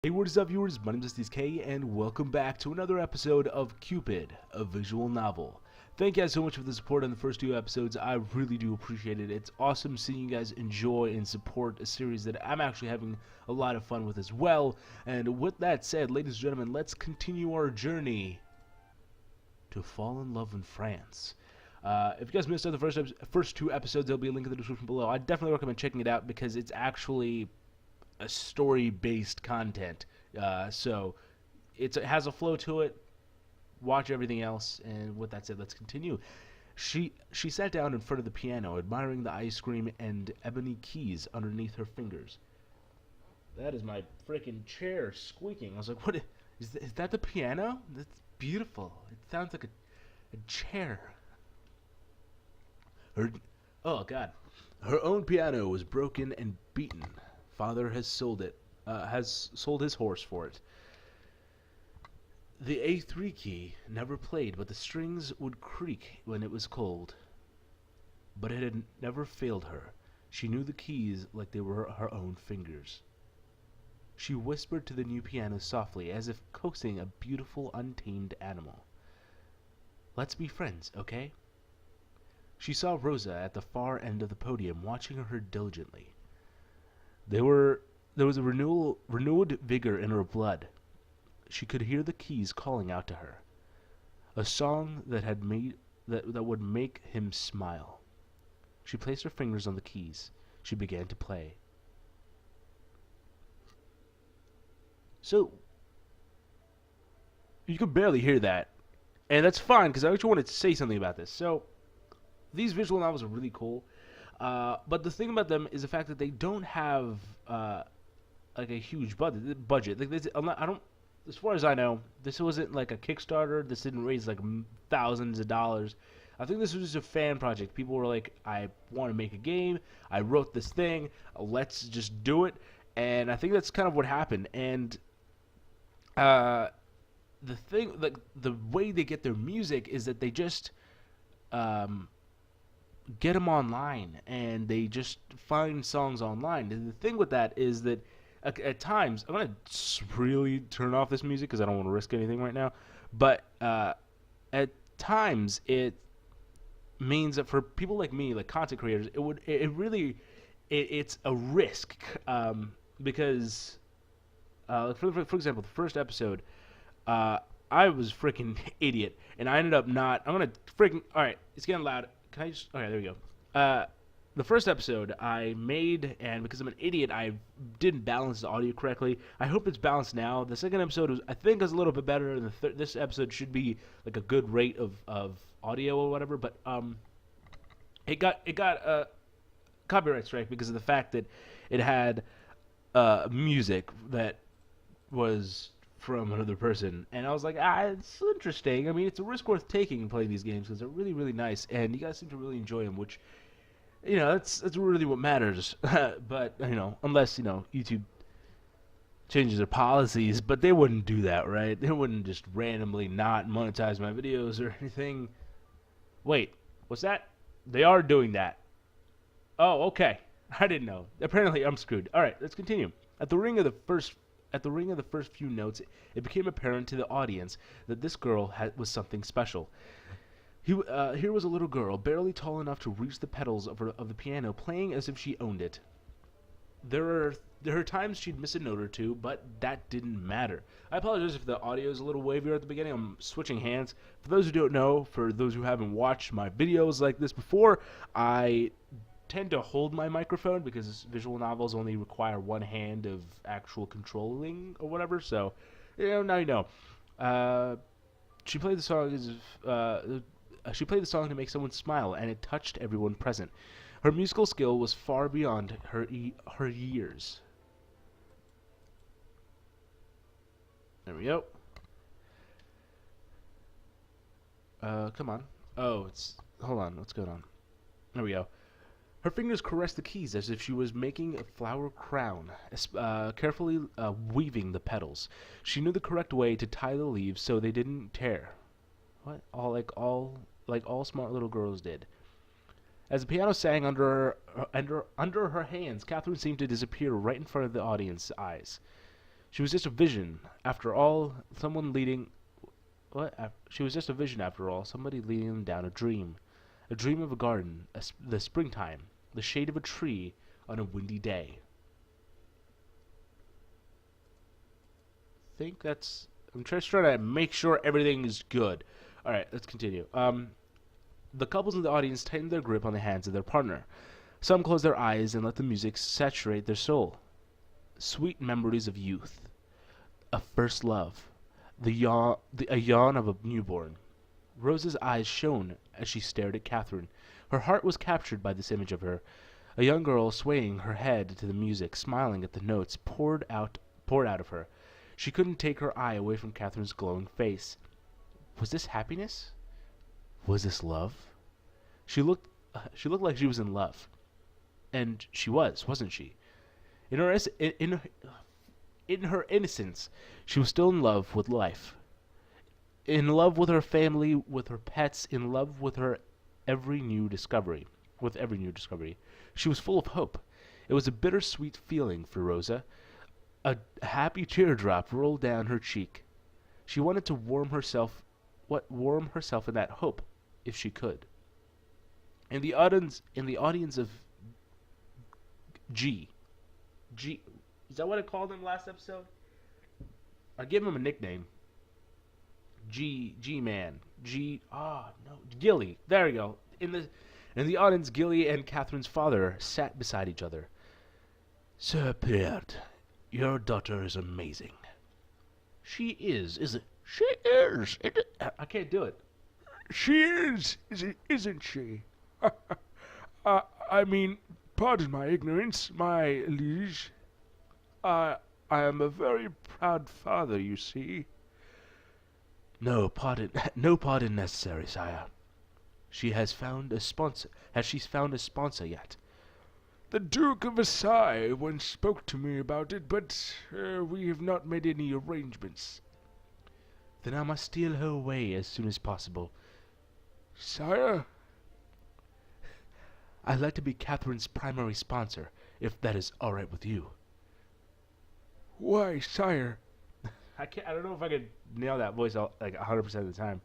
Hey, what is up, viewers? My name is SDSK, and welcome back to another episode of Cupid, a visual novel. Thank you guys so much for the support on the first two episodes. I really do appreciate it. It's awesome seeing you guys enjoy and support a series that I'm actually having a lot of fun with as well. And with that said, ladies and gentlemen, let's continue our journey to fall in love in France. If you guys missed out the first two episodes, there'll be a link in the description below. I definitely recommend checking it out because it's actually a story-based content, so it has a flow to it. Watch everything else, and with that said, let's continue. She sat down in front of the piano, admiring the ice cream and ebony keys underneath her fingers. That is my freaking chair squeaking. I was like, what is that the piano? That's beautiful. It sounds like a chair. Oh god. Her own piano was broken and beaten. Father has sold his horse for it. The A3 key never played, but the strings would creak when it was cold. But it had never failed her. She knew the keys like they were her own fingers. She whispered to the new piano softly, as if coaxing a beautiful, untamed animal. "Let's be friends, okay?" She saw Rosa at the far end of the podium, watching her diligently. There was a renewed vigor in her blood. She could hear the keys calling out to her, a song that would make him smile. She placed her fingers on the keys. She began to play. So you could barely hear that, and that's fine because I actually wanted to say something about this. So these visual novels are really cool. But the thing about them is the fact that they don't have like a huge budget. Like I don't, as far as I know, this wasn't like a Kickstarter. This didn't raise like thousands of dollars. I think this was just a fan project. People were like, "I want to make a game. I wrote this thing. Let's just do it." And I think that's kind of what happened. And the thing, like the way they get their music is that they just get them online, and they just find songs online. And the thing with that is that at times, I'm gonna really turn off this music because I don't want to risk anything right now. But at times, it means that for people like me, like content creators, it's a risk because for example, the first episode, I was freaking idiot, and I ended up not. I'm gonna freaking. All right, it's getting loud. Can I just? Okay, there we go. The first episode I made, and because I'm an idiot, I didn't balance the audio correctly. I hope it's balanced now. The second episode was, I think, is a little bit better, and this episode should be like a good rate of audio or whatever. But it got a copyright strike because of the fact that it had music that was from another person, and I was like, it's interesting. I mean, it's a risk worth taking playing these games because they're really, really nice, and you guys seem to really enjoy them, which, that's really what matters. But unless YouTube changes their policies, but they wouldn't do that, right? They wouldn't just randomly not monetize my videos or anything. Wait, what's that? They are doing that. Oh, okay. I didn't know. Apparently, I'm screwed. All right, let's continue. At the ring of the first few notes, it became apparent to the audience that this girl was something special. Here was a little girl, barely tall enough to reach the pedals of the piano, playing as if she owned it. There are times she'd miss a note or two, but that didn't matter. I apologize if the audio is a little wavier at the beginning. I'm switching hands. For those who don't know, for those who haven't watched my videos like this before, I tend to hold my microphone because visual novels only require one hand of actual controlling or whatever. So, now you know. She played the song she played the song to make someone smile, and it touched everyone present. Her musical skill was far beyond her years. There we go. Come on. Oh, hold on. What's going on? There we go. Her fingers caressed the keys as if she was making a flower crown, carefully weaving the petals. She knew the correct way to tie the leaves so they didn't tear. What? All smart little girls did. As the piano sang under her hands, Catherine seemed to disappear right in front of the audience's eyes. She was just a vision, after all, someone leading... What? She was just a vision, after all, somebody leading them down a dream. A dream of a garden, the springtime, the shade of a tree on a windy day. Think that's... I'm just trying to make sure everything is good. Alright, let's continue. The couples in the audience tightened their grip on the hands of their partner. Some closed their eyes and let the music saturate their soul. Sweet memories of youth. A first love. A yawn of a newborn. Rose's eyes shone as she stared at Catherine. Her heart was captured by this image of her. A young girl swaying her head to the music, smiling at the notes poured out of her. She couldn't take her eye away from Catherine's glowing face. Was this happiness? Was this love? She looked like she was in love. And she was, wasn't she? In her innocence, she was still in love with life. In love with her family, with her pets, in love with every new discovery. She was full of hope. It was a bittersweet feeling for Rosa. A happy teardrop rolled down her cheek. She wanted to warm herself in that hope, if she could. In the audience of G, is that what I called him last episode? I gave him a nickname. G-Man. Gilly. There we go. In the audience, Gilly and Catherine's father sat beside each other. Sir Pierre, your daughter is amazing. She is, isn't she? Is. I can't do it. She is, isn't she? I mean, pardon my ignorance, my liege. I am a very proud father, you see. No pardon necessary, sire. Has she found a sponsor yet? The Duke of Versailles once spoke to me about it, but we have not made any arrangements. Then I must steal her away as soon as possible. Sire? I'd like to be Catherine's primary sponsor, if that is all right with you. Why, sire? I don't know if I could nail that voice like 100% of the time.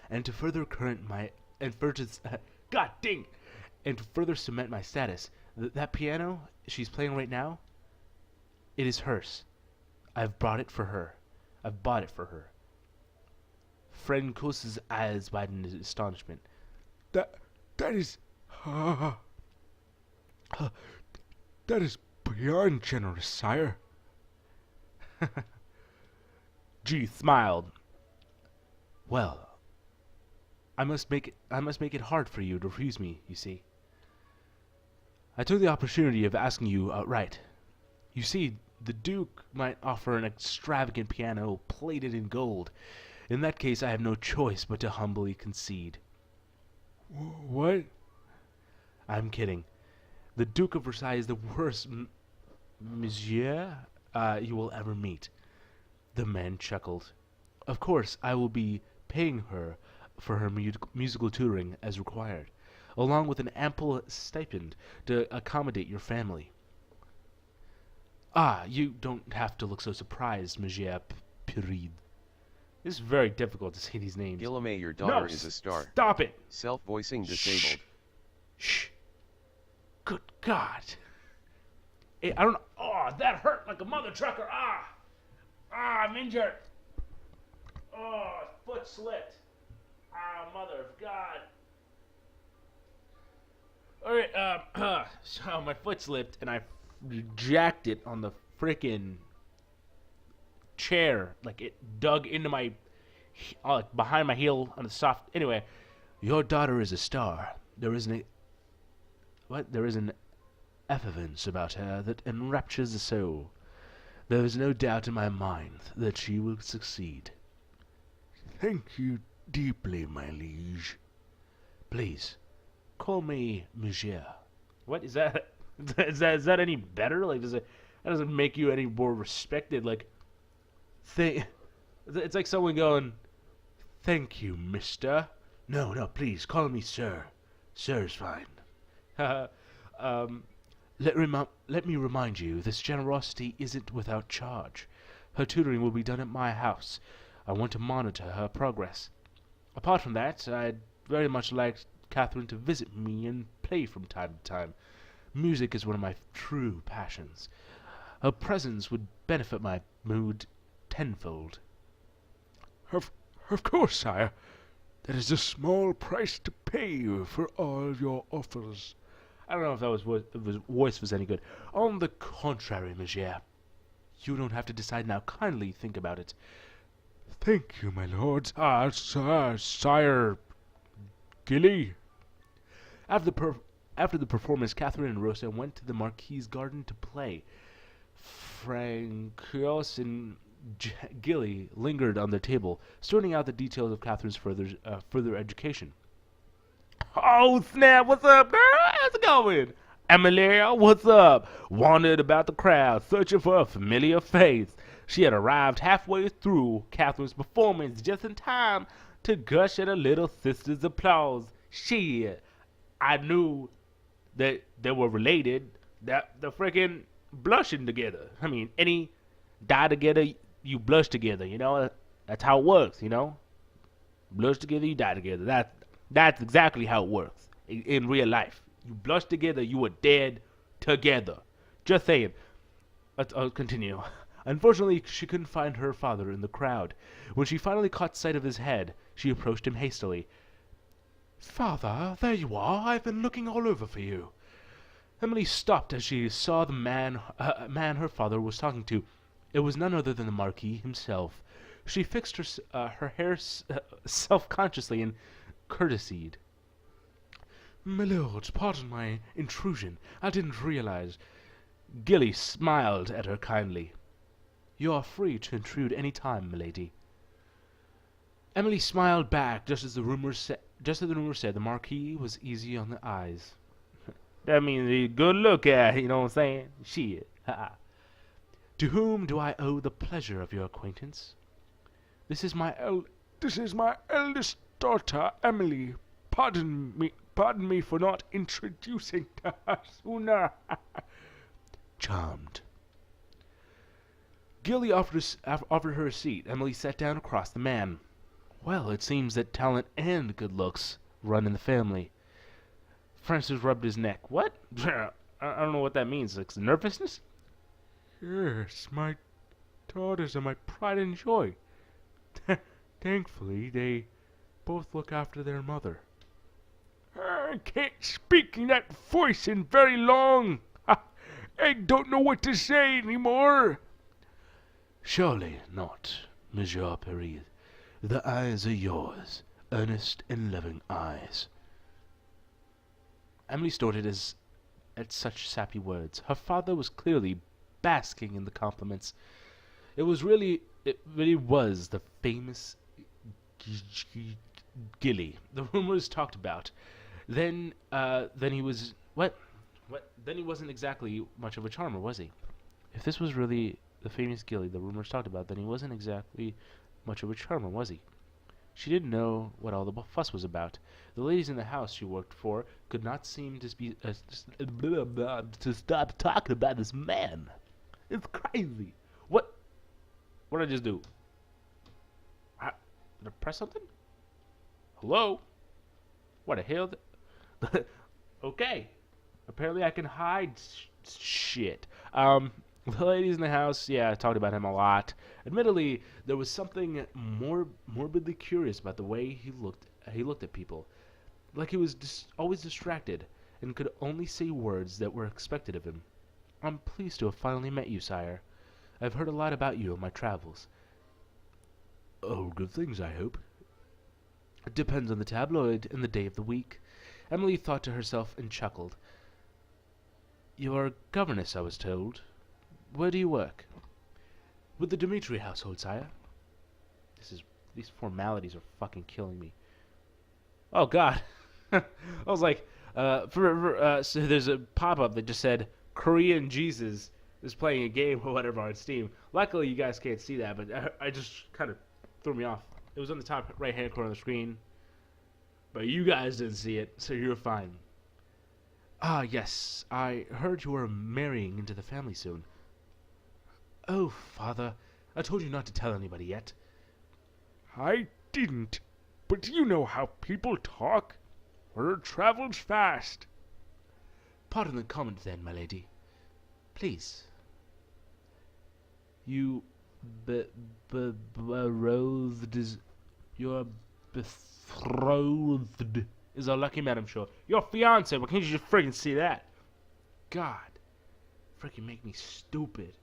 And to further and to further cement my status, that piano she's playing right now, it is hers. I've bought it for her. Friend Kuss's eyes widened in astonishment. That is beyond generous, sire. G smiled. Well, I must make it hard for you to refuse me, you see. I took the opportunity of asking you outright. You see, the Duke might offer an extravagant piano plated in gold. In that case, I have no choice but to humbly concede. What? I'm kidding. The Duke of Versailles is the worst monsieur you will ever meet. The man chuckled. Of course, I will be paying her for her musical tutoring as required, along with an ample stipend to accommodate your family. You don't have to look so surprised, Monsieur Pierre. This is very difficult to say these names. Guillaume, your daughter is a star. Stop it! Self-voicing disabled. Shh. Good God. Hey, I don't know. Oh, that hurt like a mother trucker. I'm injured. Oh, foot slipped. Mother of God. Alright, so my foot slipped and I jacked it on the frickin' chair. Like it dug into my, behind my heel on the soft. Anyway, your daughter is a star. There is an effulgence about her that enraptures the soul. There is no doubt in my mind that she will succeed. Thank you deeply, my liege. Please, call me Monsieur. What is that? Is that any better? Like, that doesn't make you any more respected? Like, it's like someone going, "Thank you, Mister." No, please call me Sir. Sir's fine. Let me remind you, this generosity isn't without charge. Her tutoring will be done at my house. I want to monitor her progress. Apart from that, I'd very much like Catherine to visit me and play from time to time. Music is one of my true passions. Her presence would benefit my mood tenfold. Of, of course, sire. That is a small price to pay for all your offers. I don't know if his voice was any good. On the contrary, monsieur. You don't have to decide now. Kindly think about it. Thank you, my lord. Sire Gilly. After the performance, Catherine and Rosa went to the Marquis's garden to play. Frankios and Gilly lingered on their table, sorting out the details of Catherine's further education. Oh, snap! What's up, girl? How's it going? Emilia, what's up? Wandered about the crowd, searching for a familiar face. She had arrived halfway through Catherine's performance just in time to gush at her little sister's applause. Shit, I knew that they were related. That they're freaking blushing together. I mean, any die together, you blush together. You know, that's how it works. You know, blush together, you die together. That's exactly how it works in real life. You blush together, you are dead together. Just saying. I'll continue. Unfortunately, she couldn't find her father in the crowd. When she finally caught sight of his head, she approached him hastily. Father, there you are. I've been looking all over for you. Emily stopped as she saw the man her father was talking to. It was none other than the Marquis himself. She fixed her hair self-consciously and courtesied. My lord, pardon my intrusion. I didn't realize. Gilly smiled at her kindly. You are free to intrude any time, milady. Emily smiled back just as the rumor said the Marquis was easy on the eyes. That means he's good look at, you know what I'm saying? Shit. To whom do I owe the pleasure of your acquaintance? This is my eldest daughter, Emily. Pardon me for not introducing her sooner. Charmed. Gilly offered her a seat. Emily sat down across the man. Well, it seems that talent and good looks run in the family. Francis rubbed his neck. What? I don't know what that means. Like nervousness? Yes, my daughters are my pride and joy. Thankfully, they both look after their mother. I can't speak in that voice in very long. I don't know what to say anymore. Surely not, Monsieur Paris. The eyes are yours, earnest and loving eyes. Emily snorted at such sappy words. Her father was clearly basking in the compliments. It really was the famous Gilly. The rumors talked about. Then he was what? Then he wasn't exactly much of a charmer, was he? If this was really the famous Gilly the rumors talked about, then he wasn't exactly much of a charmer, was he? She didn't know what all the fuss was about. The ladies in the house she worked for could not seem to stop talking about this man. It's crazy. What did I just do? Did I press something? Hello? What the hell? Okay. Apparently I can hide shit. The ladies in the house, yeah, talked about him a lot. Admittedly, there was something morbidly curious about the way he looked at people. Like he was always distracted and could only say words that were expected of him. I'm pleased to have finally met you, sire. I've heard a lot about you in my travels. Oh, good things, I hope. It depends on the tabloid and the day of the week. Emily thought to herself and chuckled. You are a governess, I was told. Where do you work? With the Dmitri household, sire. These formalities are fucking killing me. Oh God, I was like, so there's a pop-up that just said Korean Jesus is playing a game or whatever on Steam. Luckily, you guys can't see that, but I just kind of threw me off. It was on the top right-hand corner of the screen, but you guys didn't see it, so you're fine. Ah, yes, I heard you were marrying into the family soon. Oh, father, I told you not to tell anybody yet. I didn't, but you know how people talk. Word travels fast. Pardon the comment then, my lady. Please. You betrothed is... Your betrothed is a lucky man, I'm sure. Your fiancé, why can't you just friggin' see that? God. Freaking make me stupid.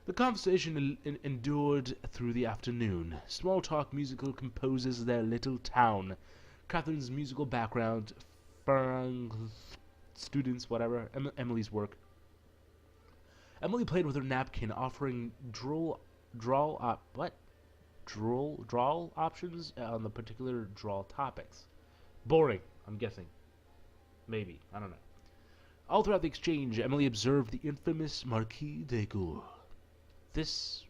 The conversation endured through the afternoon. Small talk musical composes their little town. Catherine's musical background, students, whatever, Emily's work. Emily played with her napkin, offering drawl options on the particular drawl topics. Boring, I'm guessing. Maybe, I don't know. All throughout the exchange, Emily observed the infamous Marquis de Gour. This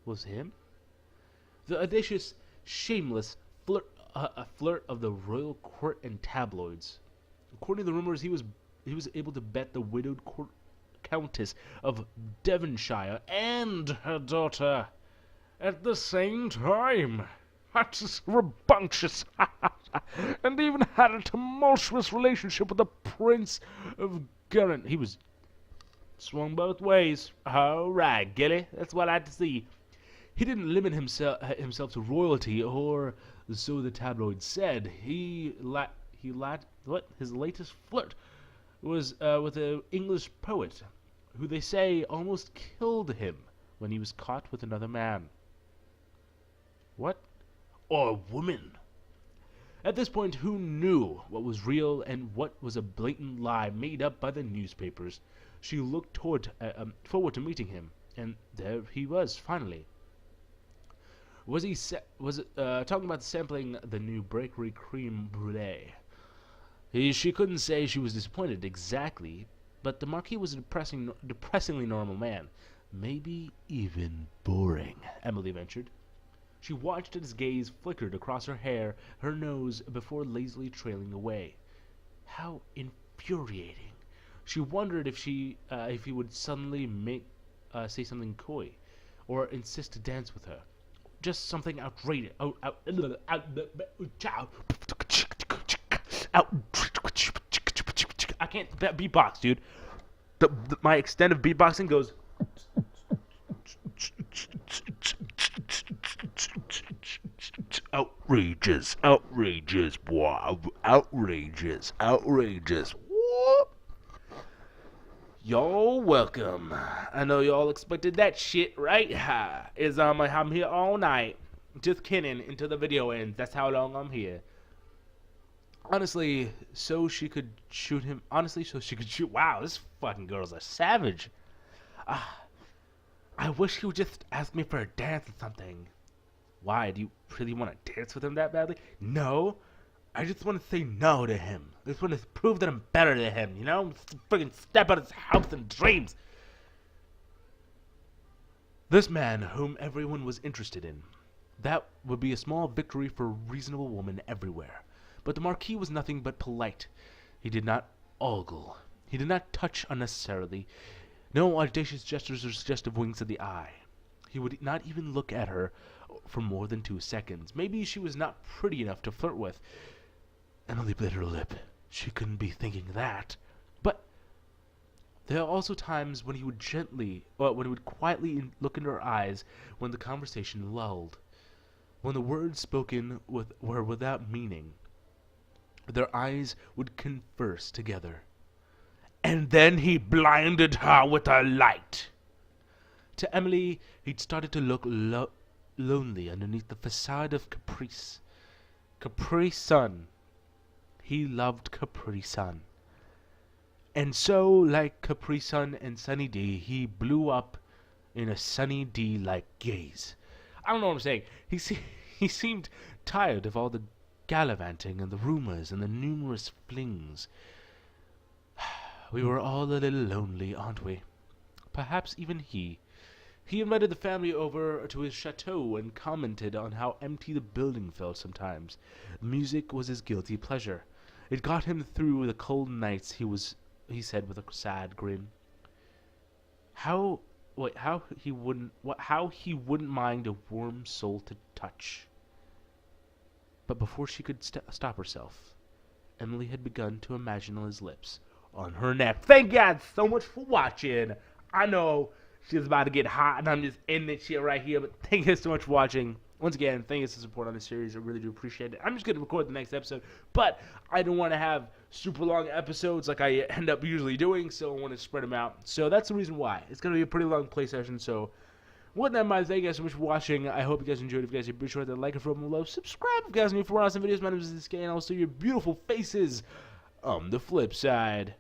was him? The audacious, shameless flirt of the royal court and tabloids. According to the rumors, he was able to bet the widowed Countess of Devonshire and her daughter At the same time. That's rambunctious. And even had a tumultuous relationship with the Prince of Gurren. He was swung both ways. All right, Gilly, that's what I had to see. He didn't limit himself to royalty, or so the tabloids said. His latest flirt was with an English poet, who they say almost killed him when he was caught with another man. What? Or woman? At this point, who knew what was real and what was a blatant lie made up by the newspapers? She looked forward to meeting him, and there he was, finally. Was talking about sampling the new bakery creme brulee? She couldn't say she was disappointed exactly, but the Marquis was a depressingly normal man. Maybe even boring, Emily ventured. She watched as his gaze flickered across her hair, her nose, before lazily trailing away. How infuriating. She wondered if he would suddenly say something coy, or insist to dance with her. Just something outrageous. I can't beatbox, dude. My extent of beatboxing goes... Outrageous, outrageous, wow, outrageous, outrageous. Whoop. Y'all welcome. I know y'all expected that shit, right? I'm here all night, just kidding, until the video ends. That's how long I'm here. Honestly, so she could shoot him. Wow, this fucking girl's a savage. I wish he would just ask me for a dance or something. Why? Do you really want to dance with him that badly? No. I just want to say no to him. I just want to prove that I'm better than him, you know? Freaking step out of his house and dreams. This man, whom everyone was interested in. That would be a small victory for a reasonable woman everywhere. But the Marquis was nothing but polite. He did not ogle. He did not touch unnecessarily. No audacious gestures or suggestive winks of the eye. He would not even look at her for more than 2 seconds. Maybe she was not pretty enough to flirt with. Emily bit her lip. She couldn't be thinking that. But there are also times when he would quietly look into her eyes when the conversation lulled. When the words spoken were without meaning. Their eyes would converse together. And then he blinded her with a light. To Emily, he'd started to look lonely underneath the facade of caprice. Capri Sun. He loved Capri Sun. And so, like Capri Sun and Sunny D, he blew up in a Sunny D-like gaze. I don't know what I'm saying. He seemed tired of all the gallivanting and the rumors and the numerous flings. We were all a little lonely, aren't we? Perhaps even he. He invited the family over to his chateau and commented on how empty the building felt sometimes. Music was his guilty pleasure. It got him through the cold nights he was he said with a sad grin. How he wouldn't mind a warm soul to touch. But before she could stop herself, Emily had begun to imagine his lips on her neck. Thank God so much for watching. I know she's about to get hot, and I'm just ending this shit right here, but thank you so much for watching. Once again, thank you for the support on this series. I really do appreciate it. I'm just going to record the next episode, but I don't want to have super long episodes like I end up usually doing, so I want to spread them out. So that's the reason why. It's going to be a pretty long play session, so with that in mind, thank you guys so much for watching. I hope you guys enjoyed. If you guys did, be sure to like and follow below. Subscribe if you guys are new for awesome videos. My name is SDSK, and I'll see your beautiful faces on the flip side.